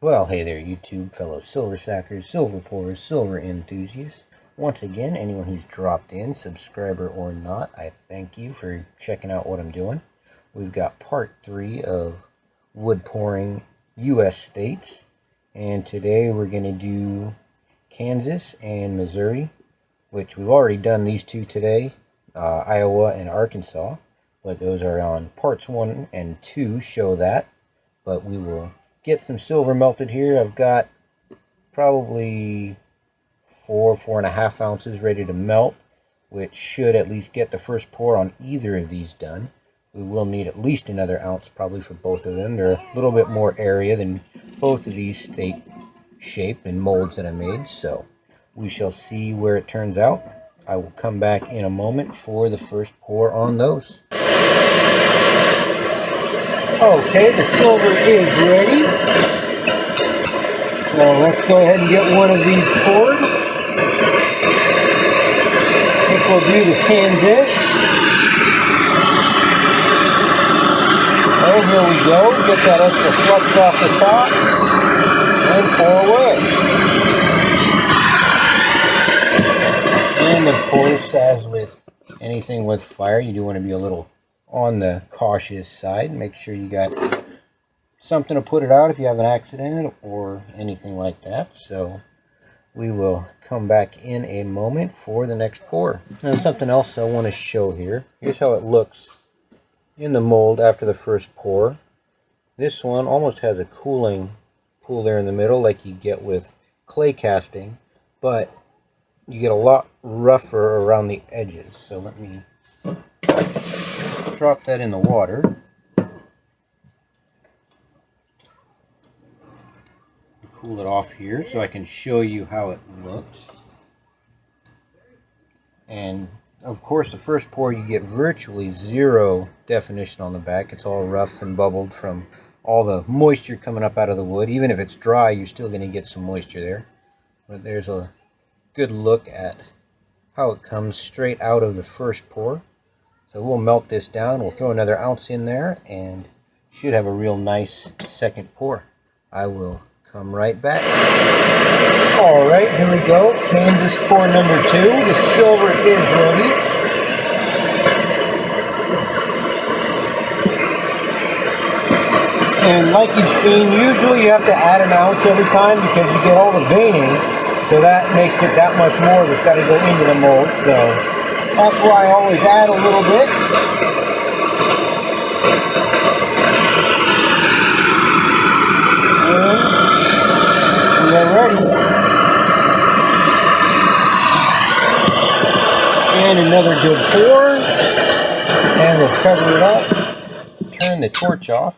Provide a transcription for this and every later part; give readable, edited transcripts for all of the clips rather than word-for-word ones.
Well, hey there, YouTube, fellow silver sackers, silver pourers, silver enthusiasts. Once again, anyone who's dropped in, subscriber or not, I thank you for checking out what I'm doing. We've got part 3 of wood pouring U.S. states, and today we're going to do Kansas and Missouri, which we've already done these two today, Iowa and Arkansas, but those are on parts 1 and 2 show that, but we will get some silver melted here. I've got probably 4.5 ounces ready to melt, which should at least get the first pour on either of these done. We will need at least another ounce probably for both of them. They're a little bit more area than both of these state shape and molds that I made, so we shall see where it turns out. I will come back in a moment for the first pour on those. Okay, the silver is ready. So let's go ahead and get one of these poured. I think we'll do the Kansas. Oh, here we go. Get that extra flux off the top and pour away. And of course, as with anything with fire, you do want to be a little on the cautious side. Make sure you got something to put it out if you have an accident or anything like that. So we will come back in a moment for the next pour. Now something else I want to show here. Here's how it looks in the mold after the first pour. This one almost has a cooling pool there in the middle like you get with clay casting, but you get a lot rougher around the edges. So let me drop that in the water. Cool it off here so I can show you how it looks. And of course the first pour you get virtually zero definition on the back. It's all rough and bubbled from all the moisture coming up out of the wood. Even if it's dry, you're still going to get some moisture there. But there's a good look at how it comes straight out of the first pour. So we'll melt this down, we'll throw another ounce in there, and should have a real nice second pour. I will come right back. Alright, here we go. Kansas pour number 2. The silver is ready. And like you've seen, usually you have to add an ounce every time because you get all the veining. So that makes it that much more that's got to go into the mold. So that's why I always add a little bit. And we are ready. And another good pour. And we'll cover it up. Turn the torch off.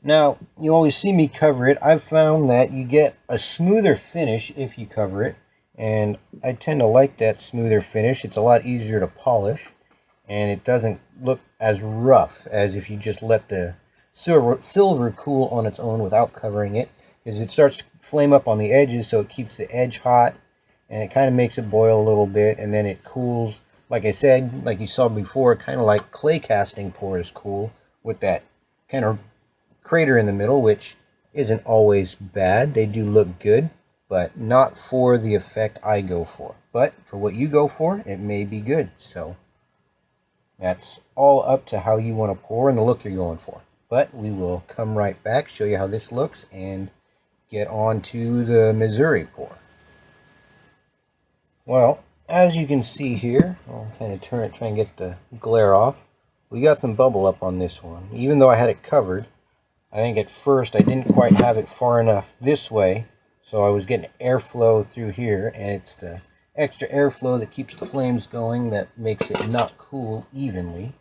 Now, you always see me cover it. I've found that you get a smoother finish if you cover it. And I tend to like that smoother finish. It's a lot easier to polish, and it doesn't look as rough as if you just let the silver cool on its own without covering it, because it starts to flame up on the edges, so it keeps the edge hot, and it kind of makes it boil a little bit, and then it cools. Like I said, like you saw before, kind of like clay casting pours cool with that kind of crater in the middle, which isn't always bad. They do look good, but not for the effect I go for. But for what you go for, it may be good. So that's all up to how you want to pour and the look you're going for. But we will come right back, show you how this looks, and get on to the Missouri pour. Well, as you can see here, I'll kind of turn it, try and get the glare off. We got some bubble up on this one. Even though I had it covered, I think at first I didn't quite have it far enough this way. So I was getting airflow through here, and it's the extra airflow that keeps the flames going that makes it not cool evenly.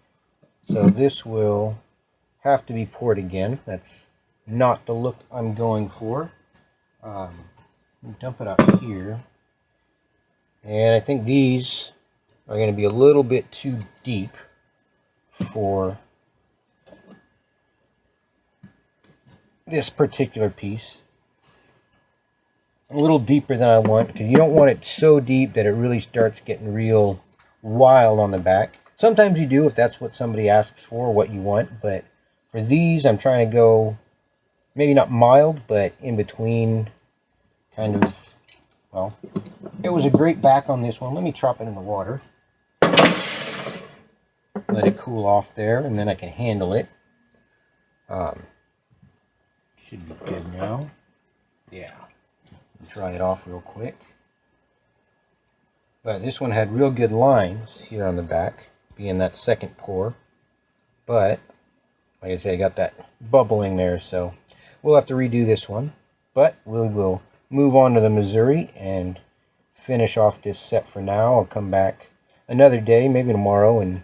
So this will have to be poured again. That's not the look I'm going for. Dump it out here. And I think these are going to be a little bit too deep for this particular piece. A little deeper than I want, because you don't want it so deep that it really starts getting real wild on the back. Sometimes you do if that's what somebody asks for, what you want, but for these I'm trying to go maybe not mild, but in between, kind of. Well, it was a great back on this one. Let me drop it in the water. Let it cool off there, and then I can handle it. Should be good now. Yeah. Dry it off real quick. But this one had real good lines here on the back, being that second pour. But, like I say, I got that bubbling there, so we'll have to redo this one. But we will move on to the Missouri and finish off this set for now. I'll come back another day, maybe tomorrow, and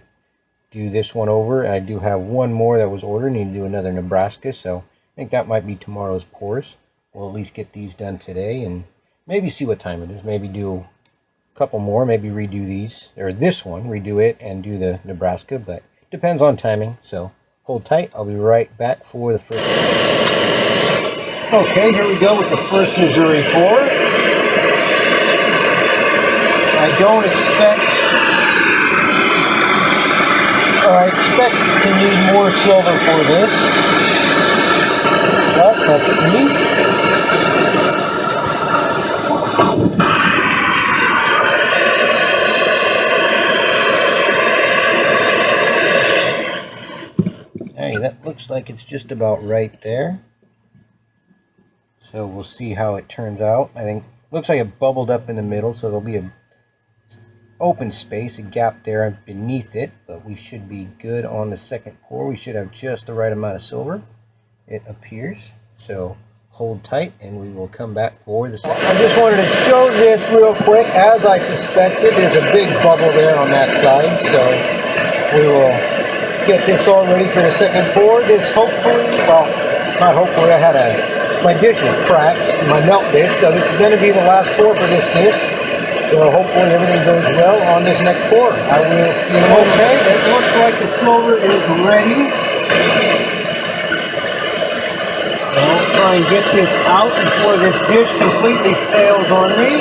do this one over. I do have one more that was ordered. I need to do another Nebraska, so I think that might be tomorrow's pours. We'll at least get these done today and maybe see what time it is. Maybe do a couple more, maybe redo these, or this one, redo it and do the Nebraska, but depends on timing. So hold tight. I'll be right back for the first. Okay, here we go with the first Missouri pour. I don't expect, or I expect to need more silver for this, but let's see. Hey, that looks like it's just about right there. So we'll see how it turns out. I think looks like it bubbled up in the middle, so there'll be a open space, a gap there beneath it, but we should be good on the second pour. We should have just the right amount of silver, it appears. So hold tight and we will come back for the second. I just wanted to show this real quick. As I suspected, there's a big bubble there on that side, so we will get this all ready for the second pour. This hopefully, well, not hopefully, my dish is cracked, my melt dish, so this is going to be the last pour for this dish. So hopefully everything goes well on this next pour. I will see you. Okay, it looks like the silver is ready. So I'll try and get this out before this dish completely fails on me.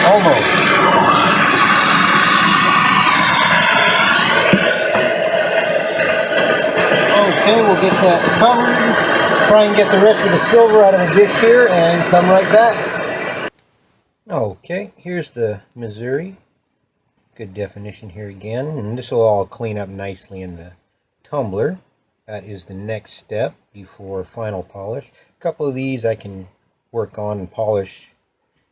Almost. Okay, we'll get that covered, try and get the rest of the silver out of the dish here, and come right back. Okay, here's the Missouri. Good definition here again, and this will all clean up nicely in the tumbler. That is the next step before final polish. A couple of these I can work on and polish,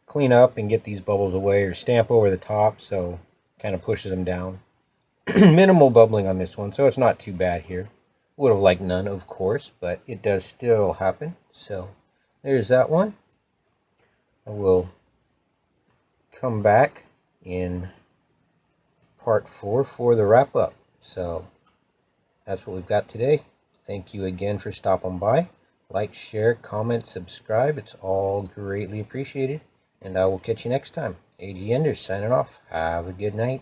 clean up and get these bubbles away, or stamp over the top so kind of pushes them down. Minimal bubbling on this one, so it's not too bad here. Would have liked none, of course, but it does still happen. So there's that one. I will come back in part 4 for the wrap up. So that's what we've got today. Thank you again for stopping by. Like, share, comment, subscribe. It's all greatly appreciated. And I will catch you next time. A.G. Enders signing off. Have a good night.